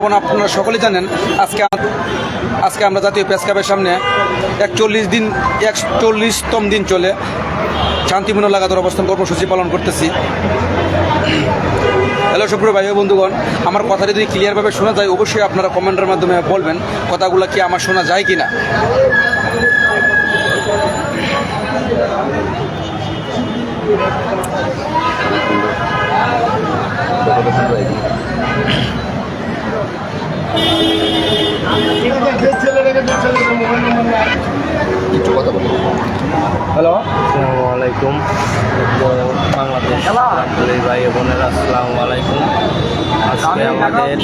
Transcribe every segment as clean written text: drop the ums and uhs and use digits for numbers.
আপনারা সকলেই জানেন আজকে আমরা জাতীয় প্রেস ক্লাবের সামনে 41তম দিন চলে শান্তিপূর্ণ লাগাতার অবস্থান কর্মসূচি পালন করতেছি। হ্যালো সুপ্রিয় ভাই ও বন্ধুগণ, আমার কথা যদি ক্লিয়ারভাবে শোনা যায় অবশ্যই আপনারা কমেন্টের মাধ্যমে বলবেন কথাগুলো কি আমার শোনা যায় কি না। হ্যালো, আসসালামু আলাইকুম বাংলাদেশ ভাই বোনেরা, আসসালামু আলাইকুম। আজকে আমাদের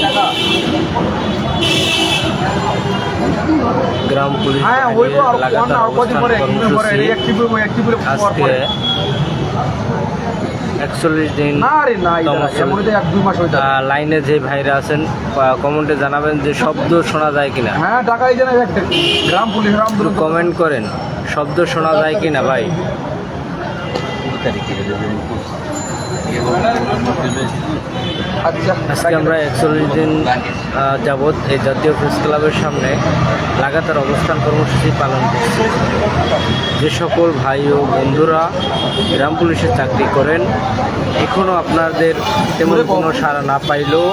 গ্রাম পুলিশ লাগাতার অবস্থান কর্মসূচি আজকে 41 দিন লাইনে যে ভাইরা আছেন কমেন্টে জানাবেন যে শব্দ শোনা যায় কিনা। কমেন্ট করেন শব্দ শোনা যায় কিনা ভাই। আজকে আমরা 41 দিন যাবৎ এই জাতীয় প্রেস ক্লাবের সামনে লাগাতার অবস্থান কর্মসূচি পালন করছি। যে সকল ভাই ও বন্ধুরা গ্রাম পুলিশে চাকরি করেন এখনও আপনাদের তেমন কোনো সাড়া না পাইলেও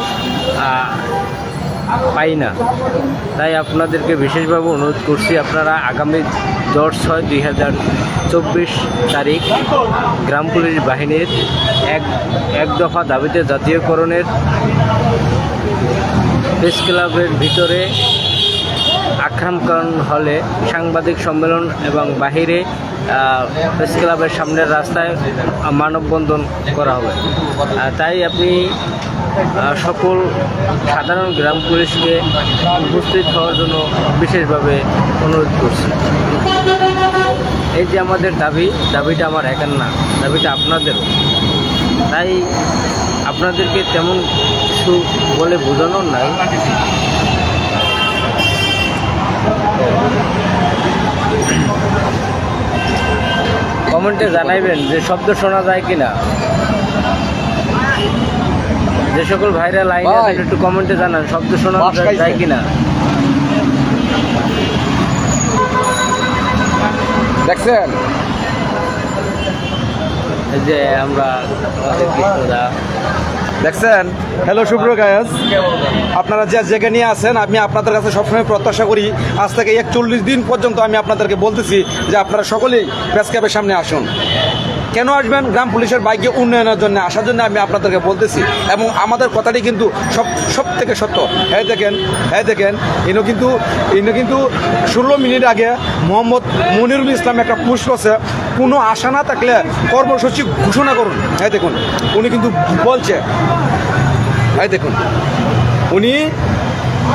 পাই না, তাই আপনাদেরকে বিশেষভাবে অনুরোধ করছি আপনারা আগামী 10/6/2024 তারিখ গ্রাম পুলিশ বাহিনীর এক দফা দাবিতে জাতীয়করণের প্রেস ক্লাবের ভিতরে আখ্যানকরণ হলে সাংবাদিক সম্মেলন এবং বাহিরে প্রেস ক্লাবের সামনের রাস্তায় মানববন্ধন করা হবে। তাই আপনি সকল সাধারণ গ্রাম পুলিশকে উপস্থিত হওয়ার জন্য বিশেষভাবে অনুরোধ করছি। এই যে আমাদের দাবিটা আমার একার না, দাবিটা আপনাদেরও। তাই আপনাদেরকে তেমন কিছু বলে বোঝানোর নাই। কমেন্টে জানাইবেন যে শব্দ শোনা যায় কিনা। যে সকল ভাইরা লাইনে আছেন একটু কমেন্টে জানান শব্দ শোনা যায় কিনা। দেখছেন এই যে আমরা দেখছেন। হ্যালো সুপ্রিয় গায়াস, আপনারা যে জায়গায় নিয়ে আছেন আমি আপনাদের কাছে সবসময় প্রত্যাশা করি আজ থেকে 41 দিন পর্যন্ত আমি আপনাদেরকে বলতেছি যে আপনারা সকলেই প্রেস ক্লাবের সামনে আসুন। কেন আসবেন? গ্রাম পুলিশের বাইকে উন্নয়নের জন্য আসার জন্য আমি আপনাদেরকে বলতেছি এবং আমাদের কথাটি কিন্তু সব থেকে সত্য। হ্যাঁ দেখেন ইনো কিন্তু 16 মিনিট আগে মোহাম্মদ মনিরুল ইসলাম একটা পোস্ট করছে, কোনো আশা না থাকলে কর্মসূচি ঘোষণা করুন। হ্যাঁ দেখুন উনি কিন্তু বলছে, হ্যাঁ দেখুন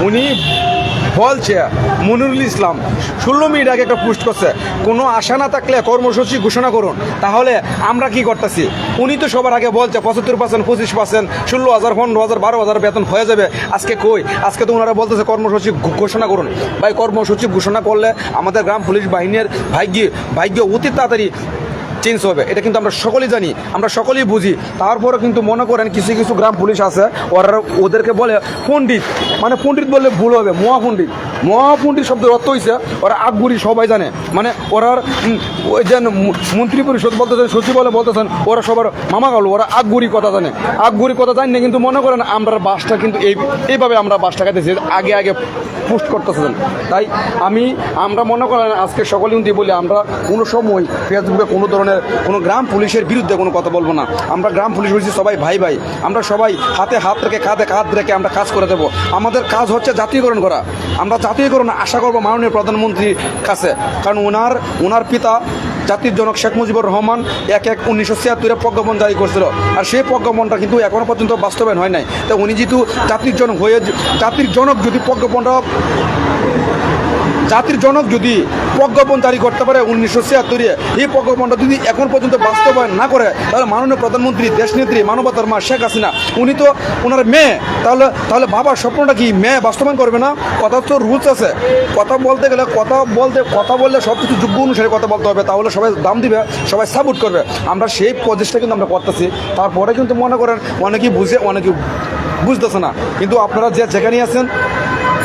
উনি বলছে মনিরুল ইসলাম 16 মিনিট আগে একটা পোস্ট করছে, কোনো আশা না থাকলে কর্মসূচি ঘোষণা করুন। তাহলে আমরা কি করতেছি? উনি তো সবার আগে বলছে 75%, 25%, 16,000, 15,000, 12,000 বেতন হয়ে যাবে। আজকে কই? আজকে তো ওনারা বলতেছে কর্মসূচি ঘোষণা করুন। ভাই কর্মসূচি ঘোষণা করলে আমাদের গ্রাম পুলিশ বাহিনীর ভাগ্য অতি তাড়াতাড়ি চেঞ্জ হবে, এটা কিন্তু আমরা সকলেই জানি, আমরা সকলেই বুঝি। তারপরে কিন্তু মনে করেন কিছু গ্রাম পুলিশ আছে ওদেরকে বলে পণ্ডিত, মানে পণ্ডিত বললে ভুল হবে, মহাপণ্ডিত শব্দের অর্থ হয়েছে ওরা আকবরী, সবাই জানে। মানে ওরা ওই যে মন্ত্রী পরিষদ বলতেছেন, সচিবালয় বলতেছেন, ওরা সবার মামা গেল, ওরা আকবরী কথা জানে জানি না। কিন্তু মনে করেন আমরা বাসটা কিন্তু এইভাবে আমরা বাসটা খাইতেছি, আগে পোস্ট করতেছেন। তাই আমরা মনে করেন আজকে সকলে কিন্তু বলি আমরা কোনো সময় ফেসবুকে কোনো ধরনের কোনো গ্রাম পুলিশের বিরুদ্ধে কোনো কথা বলবো না। আমরা গ্রাম পুলিশ হয়েছি সবাই ভাই, আমরা সবাই হাতে হাত রেখে কাঁধে কাঁধ রেখে আমরা কাজ করে দেবো। আমাদের কাজ হচ্ছে জাতীয়করণ করা। আমরা জাতীয়করণ আশা করবো মাননীয় প্রধানমন্ত্রীর কাছে, কারণ ওনার পিতা জাতির জনক শেখ মুজিবুর রহমান 1/1/1976 প্রজ্ঞাপন জারি করছিল, আর সেই প্রজ্ঞাপনটা কিন্তু এখনও পর্যন্ত বাস্তবায়ন হয় নাই। তো উনি যেহেতু জাতির জনক যদি প্রজ্ঞাপনটা জাতির জনক যদি প্রজ্ঞাপন জারি করতে পারে 1976-এ, এই প্রজ্ঞাপনটা যদি এখন পর্যন্ত বাস্তবায়ন না করে, তাহলে মাননীয় প্রধানমন্ত্রী, দেশনেত্রী, মানবতার মা শেখ হাসিনা, উনি তো ওনার মেয়ে, তাহলে বাবার স্বপ্নটা কি মেয়ে বাস্তবায়ন করবে না? কথা তো রুলস আছে, কথা বলতে গেলে কথা বললে সব কিছু যোগ্য অনুসারে কথা বলতে হবে, তাহলে সবাই দাম দিবে, সবাই সাপোর্ট করবে। আমরা সেই প্রচেষ্টা কিন্তু আমরা করতেছি। তারপরে কিন্তু মনে করেন অনেকেই বুঝে, অনেকেই বুঝতেছে না। কিন্তু আপনারা যেখানে আছেন,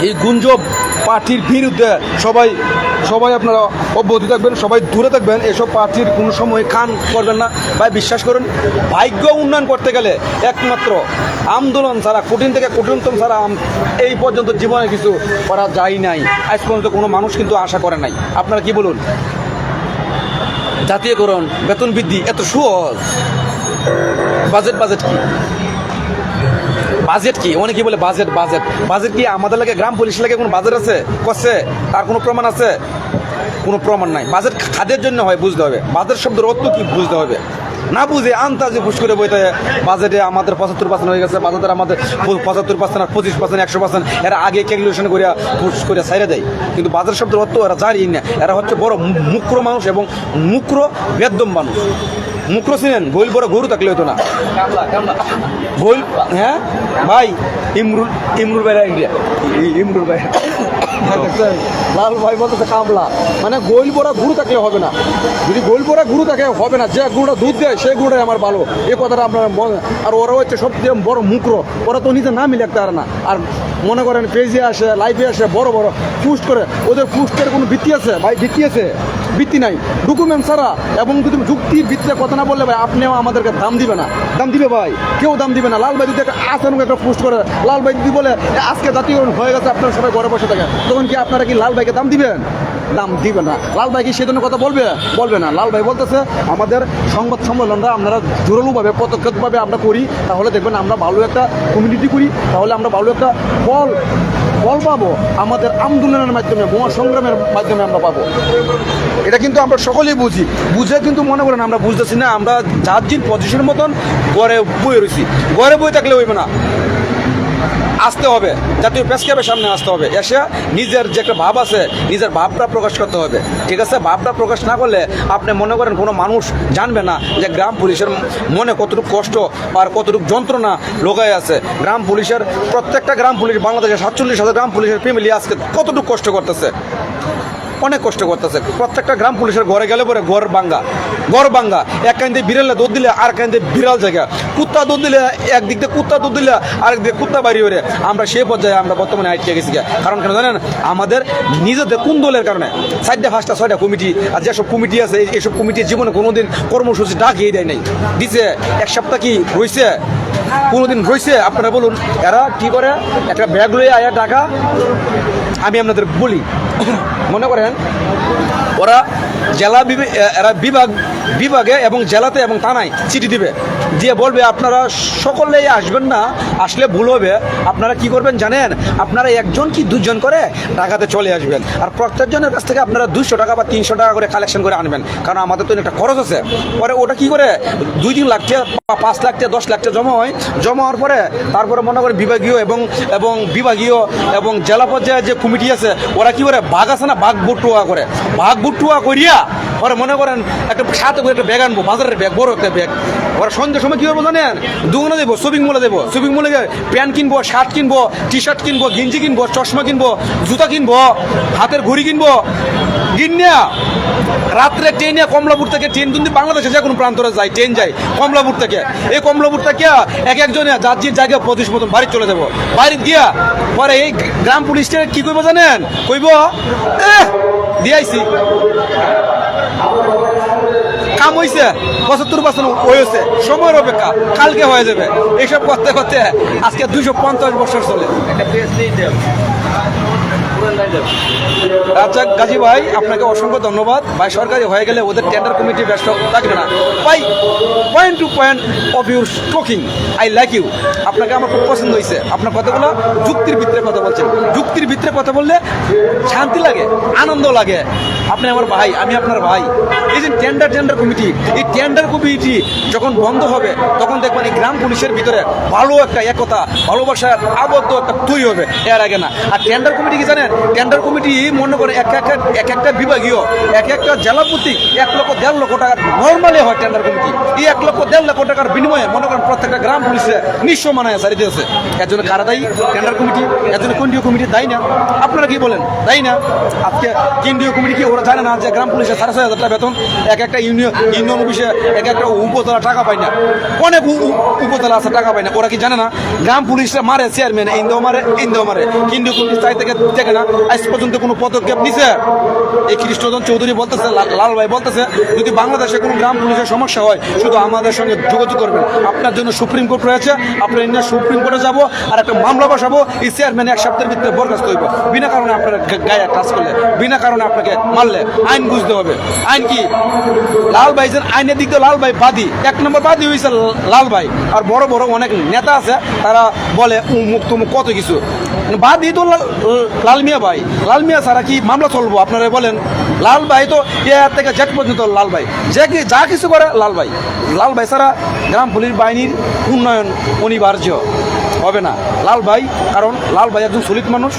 এই গুঞ্জব পার্টির বিরুদ্ধে সবাই আপনারা অব্যাহত থাকবেন, সবাই দূরে থাকবেন। এসব পার্টির কোনো সময় কান করবেন না ভাই। বিশ্বাস করুন, ভাগ্য উন্নয়ন করতে গেলে একমাত্র আন্দোলন ছাড়া, কঠিন থেকে কঠিনতম ছাড়া এই পর্যন্ত জীবনে কিছু করা যায় নাই। আজ পর্যন্ত কোনো মানুষ কিন্তু আশা করে নাই। আপনারা কি বলুন? জাতীয়করণ, বেতন বৃদ্ধি এত সহজ। বাজেট কি? বাজেট কি? অনেকে বলে বাজেট কি? আমাদের লাগে গ্রাম পুলিশ লাগে কোনো বাজেট আছে? করছে? তার কোনো প্রমাণ আছে? কোনো প্রমাণ নাই। বাজেট খাদের জন্য হয়, বুঝতে হবে। বাজেট শব্দের অর্থ কি বুঝতে হবে। না বুঝে আন্তাজে ঘুষ করে বইতে বাজেটে আমাদের 75% হয়ে গেছে, বাজেটের আমাদের 75%, 25%, 100%, এরা আগে ক্যালকুলেশন করে ঘুষ করে ছাইড়ে দেয়। কিন্তু বাজেট শব্দের অর্থ এরা জানি না। এরা হচ্ছে বড় মুক্র মানুষ এবং মুক্র বেদম মানুষ। মুক্র ছিলেন, গোল বড় গরু থাকলে হতো না। গোল, হ্যাঁ ভাই, ইমরুল ভাই, ইমরুল ভাই লাল ভাই বলতেছে কামলা, মানে গোল বড়া গুরু থাকলে হবে না। যদি গোল বড়া গুরু থাকে হবে না, যে গুঁড়োটা দুধ দেয় সেই গুঁড়োটাই আমার ভালো, এই কথাটা আপনার। আর ওরা হচ্ছে সবচেয়ে বড় মুক্র, ওরা তো নিজে নামই লিখতে পারে না। আর মনে করেন পেজে আসে, লাইভে আসে, বড় পোস্ট করে, ওদের পোস্টের কোনো ভিত্তি আছে ভাই? ভিত্তি নাই, ডকুমেন্ট ছাড়া। এবং যদি যুক্তির ভিত্তিতে কথা না বললে ভাই, আপনিও আমাদেরকে দাম দিবে না। দাম দিবে ভাই? কেউ দাম দিবে না। লাল ভাই যদি আচানক একটা পোস্ট করে, লাল ভাই যদি বলে আজকে জাতীয়করণ হয়ে গেছে, আপনারা সবাই ঘরে বসে থাকেন, তখন কি আপনারা কি লাল ভাইকে দাম দিবেন? দাম দিবে না। লাল ভাই কি সেজন্য কথা বলবে না। লাল ভাই বলতেছে আমাদের সংবাদ সম্মেলনটা আপনারা জোরালোভাবে, পদক্ষেপভাবে আমরা করি, তাহলে দেখবেন আমরা ভালো একটা কমিউনিটি করি, তাহলে আমরা ভালো একটা ফল পাবো। আমাদের আন্দোলনের মাধ্যমে, মহাসংগ্রামের মাধ্যমে আমরা পাবো। এটা কিন্তু আমরা সকলেই বুঝে কিন্তু মনে করেন আমরা বুঝতেছি না। আমরা যার জিন পজিশনের মতন ঘরে বয়ে রয়েছি। ঘরে বয়ে থাকলে হইবে না, আসতে হবে, জাতীয় প্রেস ক্লাবের সামনে আসতে হবে। এসে নিজের যে একটা ভাব আছে, নিজের ভাবটা প্রকাশ করতে হবে। ঠিক আছে? ভাবটা প্রকাশ না করলে আপনি মনে করেন কোনো মানুষ জানবে না যে গ্রাম পুলিশের মনে কতটুকু কষ্ট আর কতটুকু যন্ত্রণা লোকায় আছে। গ্রাম পুলিশের প্রত্যেকটা গ্রাম পুলিশ, বাংলাদেশের 47,000 গ্রাম পুলিশের ফ্যামিলি আজকে কতটুকু কষ্ট করতেছে, অনেক কষ্ট করতেছে। প্রত্যেকটা গ্রাম পুলিশের ঘরে গেলে পরে ঘর ভাঙ্গা, এক কান্দে বিড়ালে দৌড় দিলে আর কান্দে বিড়াল জায়গা, কুত্তা দৌড় দিলে একদিক দিয়ে কুত্তা দৌড় দিলে আরেক দিকে কুত্তা বাড়ি ওরে। আমরা সেই পর্যায়ে আমরা বর্তমানে আটকে গেছি। কারণ কেন জানেন? আমাদের নিজেদের কুন্দলের কারণে 4টা 5টা 6টা কমিটি, আর যেসব কমিটি আছে এইসব কমিটির জীবনে কোনোদিন কর্মসূচি ডাকিয়ে দেয় নাই। দিছে এক সপ্তাহ কি রয়েছে? কোনোদিন রয়েছে? আপনারা বলুন। এরা কি করে? একটা ব্যাগ লইয়ে আয়া টাকা, আমি আপনাদের বলি, মনে করেন ওরা বিভাগে এবং জেলাতে এবং থানায় চিঠি দিবে, দিয়ে বলবে আপনারা সকলেই আসবেন না, আসলে ভুল হবে। আপনারা কি করবেন জানেন? আপনারা 1জন কি 2জন করে টাকাতে চলে আসবেন, আর প্রত্যেকজনের কাছ থেকে আপনারা 200 টাকা বা 300 টাকা করে কালেকশন করে আনবেন, কারণ আমাদের তো একটা খরচ আছে। পরে ওটা কি করে 2-3 লাখ টাকা বা 5 লাখ টাকা 10 লাখ টাকা জমা হওয়ার পরে তারপরে মনে করেন বিভাগীয় এবং জেলা পর্যায়ে যে কমিটি আছে, ওরা কি করে ভাগ আছে না, ভাগ বুটুয়া করিয়া ওরা মনে করেন একটা সাথে করে একটা ব্যাগ আনবো, বাজারের ব্যাগ, বড় একটা ব্যাগ। ওরা সন্ধ্যের সময় কি করবো জানেন? দোকানে দেবো, শপিং মলে প্যান্ট কিনবো, শার্ট কিনবো, টি শার্ট কিনবো, গেঞ্জি কিনবো, চশমা কিনবো, জুতা কিনবো, হাতের ঘড়ি কিনবো। কিনিয়া রাত্রে ট্রেনে কমলাপুর থেকে, ট্রেন কিন্তু বাংলাদেশে যে কোনো প্রান্তরে যায়, ট্রেন যায় কমলাপুর থেকে। এই কমলাপুর থেকে একজনে যার যে জায়গায় 25 মতন বাড়ি চলে যাবো। বাড়ি গিয়া পরে এই গ্রাম পুলিশটা কি করবো জানেন? কইব দিয়াইছি, কাম হয়েছে, 75% হয়েছে, সময়ের অপেক্ষা, কালকে হয়ে যাবে। এইসব করতে করতে আজকে 250 বছর চলে। আচ্ছা গাজী ভাই, আপনাকে অসংখ্য ধন্যবাদ ভাই। সরকারি হয়ে গেলে ওদের টেন্ডার কমিটি ব্যস্ত থাকবে না ভাই। Point to point of your talking, I like you. আপনাকে আমার খুব পছন্দ হয়েছে। আপনার কথাগুলো যুক্তির ভিতরে কথা বলছেন। যুক্তির ভিতরে কথা বললে শান্তি লাগে, আনন্দ লাগে। আপনি আমার ভাই, আমি আপনার ভাই। এই যে টেন্ডার কমিটি কমিটি, এই টেন্ডার কমিটি যখন বন্ধ হবে তখন দেখবেন এই গ্রাম পুলিশের ভিতরে ভালো একটা একতা, ভালোবাসার আবদ্ধ একটা তৈরি হবে, এর আগে না। আর টেন্ডার কমিটি কি জানেন, টেন্ডার কমিটি মনে করে এক একটা বিভাগীয়, এক একটা জেলা প্রতি 1,00,000-1,50,000 টাকা নর্মালি হয় টেন্ডার কমিটি। এই 1,00,000-1,50,000 টাকার বিনিময়ে মনে করেন প্রত্যেকটা গ্রাম পুলিশে নিঃস্ব মানায় সারি দিয়েছে। এর জন্য কারা দায়ী? Tender committee. এর জন্য কেন্দ্রীয় কমিটি দায়ী না? আপনারা কি বলেন, দায়ী না? আজকে কেন্দ্রীয় কমিটি কি ওরা জানে না যে গ্রাম পুলিশের 6,500 টাকা বেতন, এক একটা ইউনিয়ন অফিসে এক একটা উপজেলা টাকা পায় না, অনেক উপজেলা আছে টাকা পায় না, ওরা কি জানে না? গ্রাম পুলিশরা মারে চেয়ারম্যান, ইন্দেও মারে কেন্দ্রীয় কমিটি চাই থেকে দেখে না আজ পর্যন্ত কোনো পদক্ষেপ নিছে? এই কৃষ্ণচন্দ্র চৌধুরী বলতেছে, লাল ভাই বলতেছে, যদি বাংলাদেশে কোনো গ্রাম পুলিশের সমস্যা হয় শুধু আমাদের সঙ্গে যোগাযোগ করবেন। আপনার জন্য সুপ্রিম কোর্ট রয়েছে, আপনার ইন্ডিয়া সুপ্রিম কোর্টে যাব আর একটা মামলা বসাবো, এই চেয়ারম্যান 1 সপ্তাহের ভিতরে বরখাস্ত হইব। বিনা কারণে আপনার গায়ে টাচ করলে, বিনা কারণে আপনাকে মারলে আইন বুঝতে হবে। আইন কি? লাল ভাই যেন আইনের দিক দিয়ে লাল ভাই বাদী, 1 নম্বর বাদী হয়েছে লাল ভাই। আর বড় বড় অনেক নেতা আছে তারা বলে উমুক তুমুক কত কিছু, বাদী তো লাল মিয়া ভাই। লাল মিয়া ছাড়া কি মামলা চলবো আপনারা বলেন? লাল ভাই তো এ থেকে জেট পর্যন্ত লাল ভাই, যা কিছু করে লাল ভাই ছাড়া গ্রাম পুলিশ বাহিনীর উন্নয়ন অনিবার্য হবে না। লাল ভাই, কারণ লাল ভাই একজন সলিড মানুষ,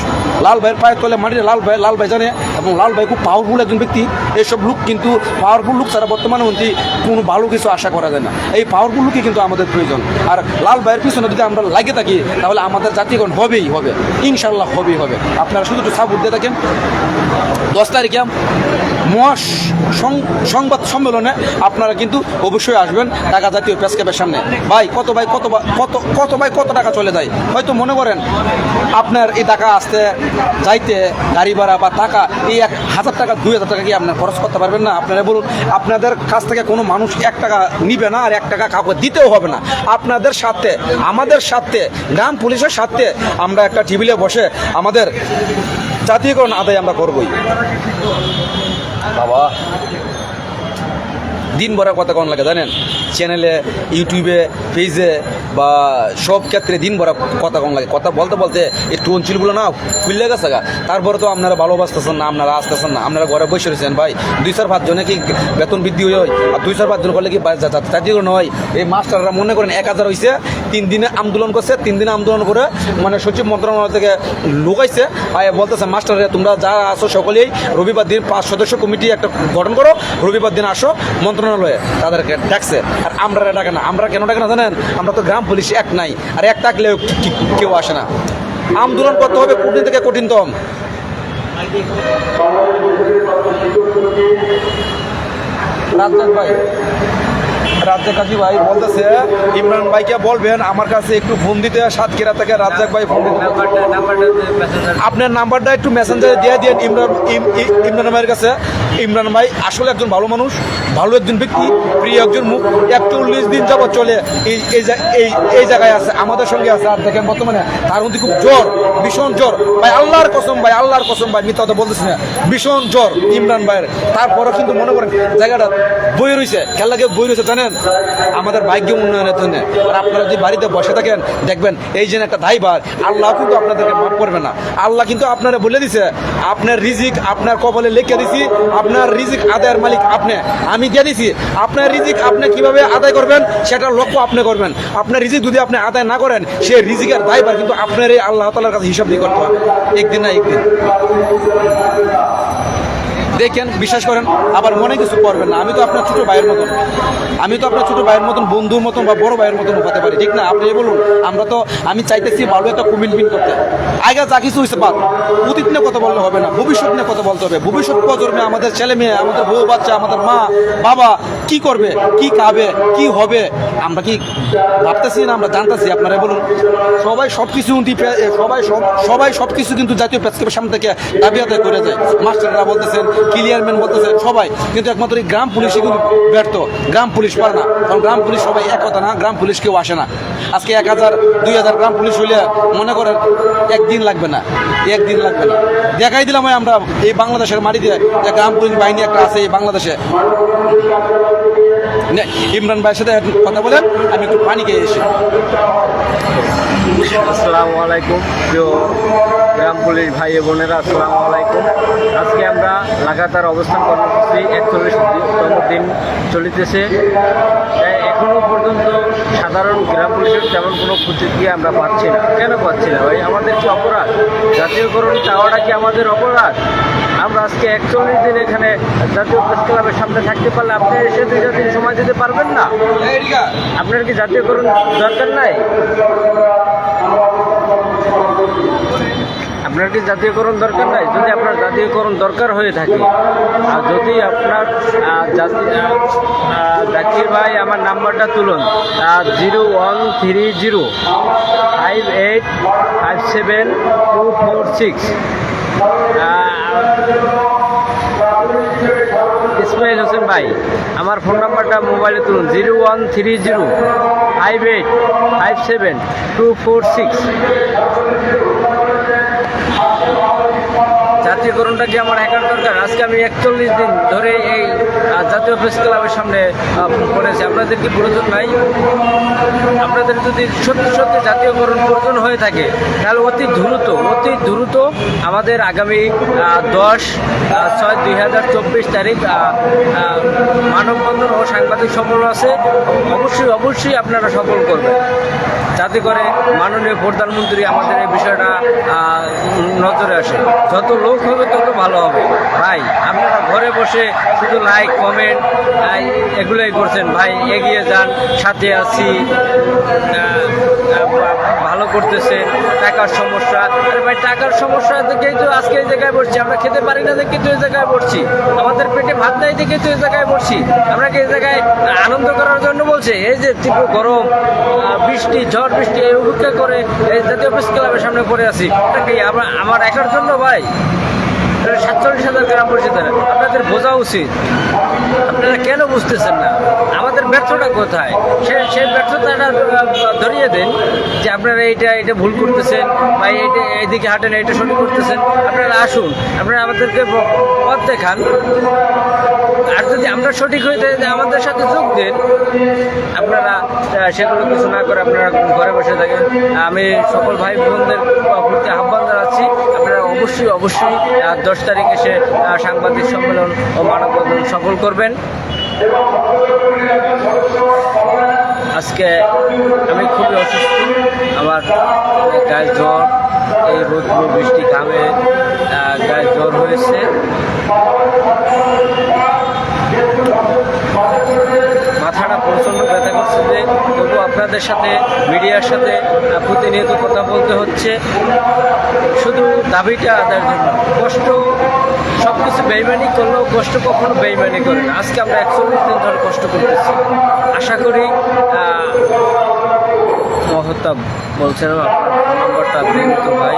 লাল ভাইয়ের পায়ের তলে মাটিতে লাল ভাই জানে, এবং লাল ভাই খুব পাওয়ারফুল একজন ব্যক্তি। এইসব লোক কিন্তু পাওয়ারফুল লোক ছাড়া বর্তমানে অন্তি কোনো ভালো কিছু আশা করা যায় না। এই পাওয়ারফুল লোকই কিন্তু আমাদের প্রয়োজন। আর লাল ভাইয়ের পিছনে যদি আমরা লাগে থাকি তাহলে আমাদের জাতিগণ হবেই হবে, ইনশাল্লাহ হবেই হবে। আপনারা শুধু একটু সাপোর্ট দিয়ে থাকেন। 10 তারিখে সংবাদ সম্মেলনে আপনারা কিন্তু অবশ্যই আসবেন ঢাকা জাতীয় প্রেস ক্লাবের সামনে। ভাই কত টাকা চলে যায়? হয়তো মনে করেন আপনার এই টাকা আসতে যাইতে গাড়ি ভাড়া বা টাকা, এই 1,000 টাকা 2,000 টাকা কি আপনার খরচ করতে পারবেন না? আপনারা বলুন, আপনাদের কাছ থেকে কোনো মানুষ 1 টাকা নিবে না, আর 1 টাকা কাউকে দিতেও হবে না। আপনাদের সাথে, আমাদের সাথে, গ্রাম পুলিশের সাথে আমরা একটা টেবিলে বসে আমাদের জাতীয়করণ আদায় আমরা করবই। বাবা দিন ভরা কথা কোন লাগে জানেন? চ্যানেলে, ইউটিউবে, পেজে বা সব ক্ষেত্রে দিন ভরা কথা কোন লাগে। কথা বলতে বলতে এই টনচিলগুলো না খুললে গেছে গা। তারপরে তো আপনারা ভালোবাসতেছেন না, আপনারা আসতেছেন না, আপনারা ঘরে বসে রয়েছেন। ভাই 2-4-5 জনে কি বেতন বৃদ্ধি হয়ে হয়? আর 2-4-5 জন করলে কি জাতীয়করণ হয়? এই মাস্টাররা মনে করেন 1,000 হয়েছে, 3 দিনে আন্দোলন করছে, 3 দিনে আন্দোলন করে মানে সচিব মন্ত্রণালয় থেকে লুকাইছে। আর বলতেছে মাস্টাররা তোমরা যারা আসো সকলেই রবিবার দিন 5 সদস্য কমিটি একটা গঠন করো, রবিবার দিন আসো মন্ত্রণালয়ে। তাদেরকে ডাকছে। আর আমরা ডাকে না। আমরা কেন ডাকে না জানেন? আমরা তো গ্রাম পুলিশ এক নাই, আর এক থাকলেও কেউ আসে না। আন্দোলন করতে হবে কঠিন থেকে কঠিনতম। রাজ্জাক ভাই, রাজ্জাক কাজী ভাই বলতেছে ইমরান ভাইকে বলবেন আমার কাছে একটু ফোন দিতে। সাতক্ষীরা থেকে রাজ্জাক ভাই ফোন দিতে। আপনার নাম্বারটা একটু মেসেঞ্জারে দিয়ে দিন ইমরান ভাইয়ের কাছে। ইমরান ভাই আসলে একজন ভালো মানুষ, ভালো একজন ব্যক্তি, প্রিয় একজন মুখ। 41 দিন যাবৎ চলে এই জায়গায় আছে, আমাদের সঙ্গে আছে। আর দেখেন বর্তমানে তার মধ্যে খুব জ্বর, ভীষণ জ্বর ভাই। আল্লাহর কসম ভাই মিথ্যা কথা বলতেছি না, ভীষণ জ্বর ইমরান ভাইয়ের। তারপরে কিন্তু মনে করেন জায়গাটা বই রয়েছে, খেলাকে বই রয়েছে জানেন আমাদের ভাগ্য উন্নয়নের জন্য। আর আপনারা যদি বাড়িতে বসে থাকেন দেখবেন এই যে একটা দায়ভার, আল্লাহ কিন্তু আপনাদেরকে মাফ করবে না। আল্লাহ কিন্তু আপনারা বলে দিছে আপনার রিজিক আপনার কপালে লিখে দিছি, আপনার রিজিক আদায়ের মালিক আপনি, আমি দিয়ে দিছি। আপনার রিজিক আপনি কিভাবে আদায় করবেন সেটার লক্ষ্য আপনি করবেন। আপনার রিজিক যদি আপনি আদায় না করেন সেই রিজিকের দায়ভার কিন্তু আপনার এই আল্লাহ তাআলার কাছে হিসাব দিয়ে করতে হবে একদিন না একদিন। দেখেন, বিশ্বাস করেন, আবার মনে কিছু করবেন না। আমি তো আপনার ছোট ভাইয়ের মতন, বন্ধুর মতন বা বড় ভাইয়ের মতন হতে পারি, ঠিক না? আপনি বলুন, আমি চাইতেছি ভালো একটা কমিটমেন্ট করতে। আগে যা কিছু হয়েছে বাদ, অতীত নিয়ে কথা বললে হবে না, ভবিষ্যৎ নিয়ে কথা বলতে হবে। ভবিষ্যৎ প্রজন্মে আমাদের ছেলে মেয়ে, আমাদের বউ বাচ্চা, আমাদের মা বাবা কি করবে, কি খাবে, কি হবে আমরা কি ভাবতেছি না? আমরা জানতেছি। আপনারা বলুন, সবাই সবকিছু কিন্তু জাতীয় প্রেস ক্লাবের সামনে থেকে দাবি আদায় করে যায়। মাস্টাররা বলতেছেন, ক্লিয়ারম্যান বলতেছেন, সবাই কিন্তু একমাত্র এই গ্রাম পুলিশই কিন্তু ব্যর্থ। গ্রাম পুলিশ পারে না, কারণ গ্রাম পুলিশ সবাই এক কথা না, গ্রাম পুলিশ কেউ আসে না। আজকে 1,000-2,000 গ্রাম পুলিশ হইলে মনে করেন একদিন লাগবে না। দেখাই দিলাম আমরা এই বাংলাদেশের মাটিতে যে গ্রাম পুলিশ বাহিনী একটা আছে এই বাংলাদেশে। ইমরান ভাইয়ের সাথে কথা বলেন, আমি একটু পানি খেয়ে এসি। আসসালামু আলাইকুম প্রিয় গ্রাম গ্রাম পুলিশ ভাই বোনেরা, আসসালামু আলাইকুম। আজকে আমরা লাগাতার অবস্থান কর্মসূচি 41তম দিন চলিতেছে। এখনও পর্যন্ত সাধারণ গ্রাম পুলিশের তেমন কোনো প্রতিক্রিয়া আমরা পাচ্ছি না। কেন পাচ্ছি না ভাই? আমাদের কি অপরাধ? জাতীয়করণ চাওয়াটা কি আমাদের অপরাধ? আমরা আজকে 41 দিন এখানে জাতীয় প্রেস ক্লাবের সামনে থাকতে পারলে আপনি এসে 2 দিন সময় দিতে পারবেন না? আপনার কি জাতীয়করণ দরকার নাই? আপনার কি জাতীয়করণ দরকার নাই? যদি আপনার জাতীয়করণ দরকার হয়ে থাকে, আর যদি আপনার জাকির ভাই আমার নাম্বারটা তুলুন, 013058572246। ইসমাইল হোসেন ভাই আমার ফোন নাম্বারটা মোবাইলে তুলুন, 013058572246। জাতীয়করণটা কি আমার একার দরকার? আজকে আমি 41 দিন ধরে এই জাতীয় প্রেস ক্লাবের সামনে পড়েছি। আপনাদের কি প্রয়োজন নাই? আপনাদের যদি সত্যি সত্যি জাতীয়করণ প্রয়োজন হয়ে থাকে তাহলে অতি দ্রুত আমাদের আগামী 10/6/2024 তারিখ মানববন্ধন ও সাংবাদিক সম্মেলন আছে। অবশ্যই আপনারা সফল করবেন, যাতে করে মাননীয় প্রধানমন্ত্রী আমাদের এই বিষয়টা নজরে আসে। যত লোক হবে তত ভালো হবে। ভাই আপনারা ঘরে বসে শুধু লাইক কমেন্ট এগুলোই করছেন। ভাই এগিয়ে যান, সাথে আছি, ভালো করতেছেন। টাকার সমস্যা, আরে ভাই টাকার সমস্যা দেখেই তো আজকে এই জায়গায় বসছি। আমরা খেতে পারি না দেখে তো এই জায়গায় বসছি। আমাদের পেটে ভাত নাই দেখে তো এই জায়গায় বসছি। আমরা কি এই জায়গায় আনন্দ করার জন্য বলছে? এই যে তীব্র গরম, বৃষ্টি, ঝড় বৃষ্টি এই উপেক্ষা করে এই জাতীয় প্রেস ক্লাবের সামনে পড়ে আছি। এটা কি আমার একার জন্য ভাই? 47,000 গ্রাম পরিষদের আপনাদের বোঝা উচিত। আপনারা কেন বুঝতেছেন না? আমাদের ব্যর্থতা কোথায়? সেই ব্যর্থতাটা ধরিয়ে দেন যে আপনারা এইটা ভুল করতেছেন, বা এইদিকে হাঁটেন, এইটা সঠিক করতেছেন। আপনারা আসুন, আপনারা আমাদেরকে পথ দেখান। আর যদি আমরা সঠিক হয়ে থাকি আমাদের সাথে যোগ দেন। আপনারা সেগুলো কিছু না করে আপনারা ঘরে বসে থাকেন। আমি সকল ভাই বোনদের প্রতি আহ্বান জানাচ্ছি, আপনারা অবশ্যই 10 তারিখ এসে সাংবাদিক সম্মেলন ও মানববন্ধন সফল করবেন। আজকে আমি খুবই অসুস্থ, আমার গায়ে জ্বর, এই রৌদ্র বৃষ্টি ঘামে গায়ে জ্বর হয়েছে। মাথাটা প্রচণ্ড ব্যথা করছে, যে তবু আপনাদের সাথে মিডিয়ার সাথে প্রতিনিয়ত কথা বলতে হচ্ছে শুধু দাবিটা আদায়ের জন্য। কষ্ট সব কিছু বেইমানি করলেও কষ্ট কখনো বেইমানি করে না। আজকে আমরা 41 দিন ধরে কষ্ট করতেছি। আশা করি মহতাব বলছেন আপনার নাম্বারটা দিন তো ভাই।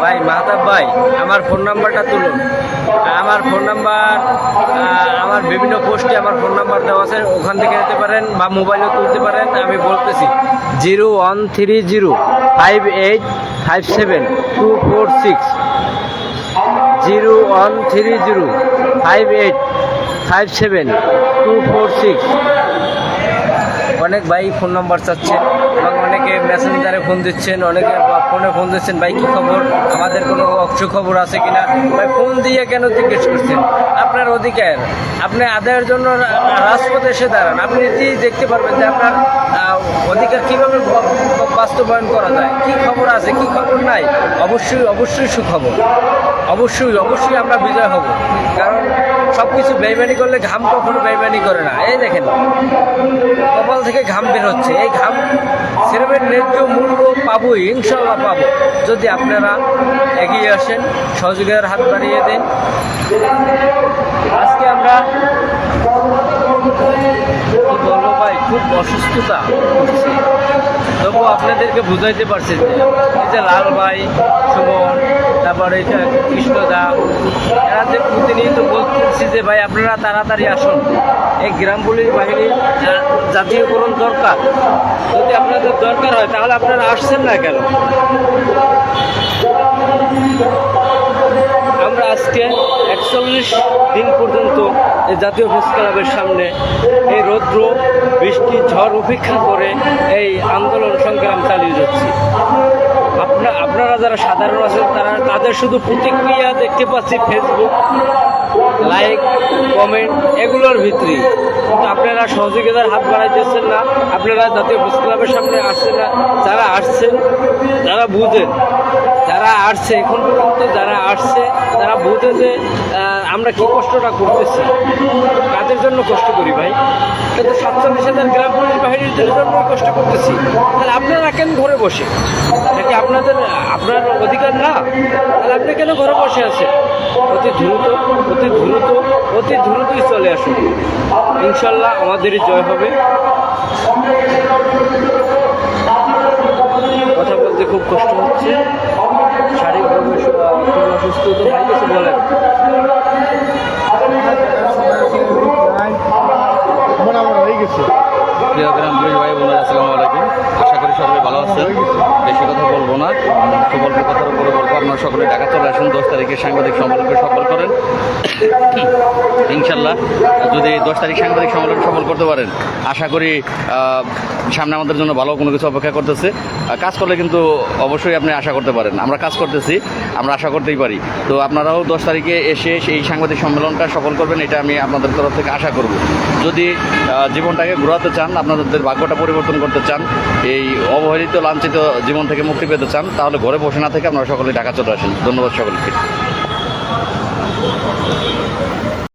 ভাই মাহতাব ভাই আমার ফোন নাম্বারটা তুলুন। আমার ফোন নাম্বার আমার বিভিন্ন পোস্টে আমার ফোন নাম্বার দেওয়া আছে, ওখান থেকে নিতে পারেন বা মোবাইলেও তুলতে পারেন। আমি বলতেছি 013058572246, 013058572246। অনেক ভাই ফোন নাম্বার চাচ্ছেন এবং অনেকে মেসেঞ্জারে ফোন দিচ্ছেন, অনেকে ফোনে ফোন দিচ্ছেন, ভাই কী খবর, আমাদের কোনো খবর আছে কিনা। ভাই ফোন দিয়ে কেন জিজ্ঞেস করছেন? আপনার অধিকার, আপনি আদায়ের জন্য রাজপথে এসে দাঁড়ান। আপনি নিজেই দেখতে পারবেন যে আপনার অধিকার কীভাবে বাস্তবায়ন করা যায়, কী খবর আছে, কী খবর নাই। অবশ্যই সুখবর, অবশ্যই আমরা বিজয় হব। কারণ সব কিছু বেইমানি করলে ঘাম কখনো বেইমানি করে না। এই দেখেন কপাল থেকে ঘাম বের হচ্ছে, এই ঘাম সিরাপের ন্যায্য মূল্য পাবোই, ইনশাল্লাহ পাবো, যদি আপনারা এগিয়ে আসেন, সহযোগিতার হাত বাড়িয়ে দেন। আজকে আমরা কি বলবো ভাই, খুব অসুস্থতা হচ্ছে, তবু আপনাদেরকে বুঝাইতে পারছি যে এই যে লাল ভাই, সুমন, তারপরে কৃষ্ণদা, এরা যে প্রতিনিয়ত বলতেছি যে ভাই আপনারা তাড়াতাড়ি আসুন, এই গ্রাম পুলিশ বাহিনীর জাতীয়করণ দরকার। যদি আপনাদের দরকার হয় তাহলে আপনারা আসছেন না কেন? আমরা আজকে 41 দিন পর্যন্ত এই জাতীয় প্রেস ক্লাবের সামনে এই রৌদ্র বৃষ্টি ঝড় উপেক্ষা করে এই আন্দোলন সংগ্রাম চালিয়ে যাচ্ছি। আপনারা যারা সাধারণ আছেন তাদের শুধু প্রতিক্রিয়া দেখতে পাচ্ছি ফেসবুক লাইক কমেন্ট এগুলোর ভিতরেই, কিন্তু আপনারা সহযোগিতার হাত বাড়াইতেছেন না। আপনারা জাতীয় প্রেস ক্লাবের সামনে আসছেন না। যারা আসছেন যারা বুঝেন, যারা আসছে এখন পর্যন্ত যারা আসছে তারা বুঝে যে আমরা কি কষ্টটা করতেছি, কাদের জন্য কষ্ট করি ভাই। কিন্তু 47,000 গ্রাম পুলিশ বাহিনীর জন্য কষ্ট করতেছি। তাহলে আপনারা কেন ঘরে বসে, নাকি আপনার অধিকার না? তাহলে আপনি কেন ঘরে বসে আছেন? অতি দ্রুতই চলে আসুন। ইনশাল্লাহ আমাদেরই জয় হবে। কথা বলতে খুব কষ্ট হচ্ছে, শারীরিকভাবে খুব অসুস্থ। তো ভাই কিছু বলেন। প্রিয় গ্রাম পুলিশ ভাই বোনেরা, আসসালামু আলাইকুম। আশা করি সকলে ভালো আছেন। বেশি কথা বলবো না, খুব অল্প কথার উপরে বলবো। আপনারা সকলে ঢাকা চলে আসুন। 10 তারিখে সাংবাদিক সম্মেলনকে সফল করেন ইনশাল্লাহ। যদি 10 তারিখ সাংবাদিক সম্মেলন সফল করতে পারেন, আশা করি সামনে আমাদের জন্য ভালো কোনো কিছু অপেক্ষা করতেছে। কাজ করলে কিন্তু অবশ্যই আপনি আশা করতে পারেন। আমরা কাজ করতেছি, আমরা আশা করতেই পারি। তো আপনারাও 10 তারিখে এসে সেই সাংবাদিক সম্মেলনটা সফল করবেন, এটা আমি আপনাদের তরফ থেকে আশা করব। যদি জীবনটাকে ঘোরাতে চান, আপনাদের ভাগ্যটা পরিবর্তন করতে চান, এই অবহেলিত লাঞ্ছিত জীবন থেকে মুক্তি পেতে চান, তাহলে ঘরে বসে না থেকে আপনারা সকলে ঢাকা চলে আসেন। ধন্যবাদ সকলকে।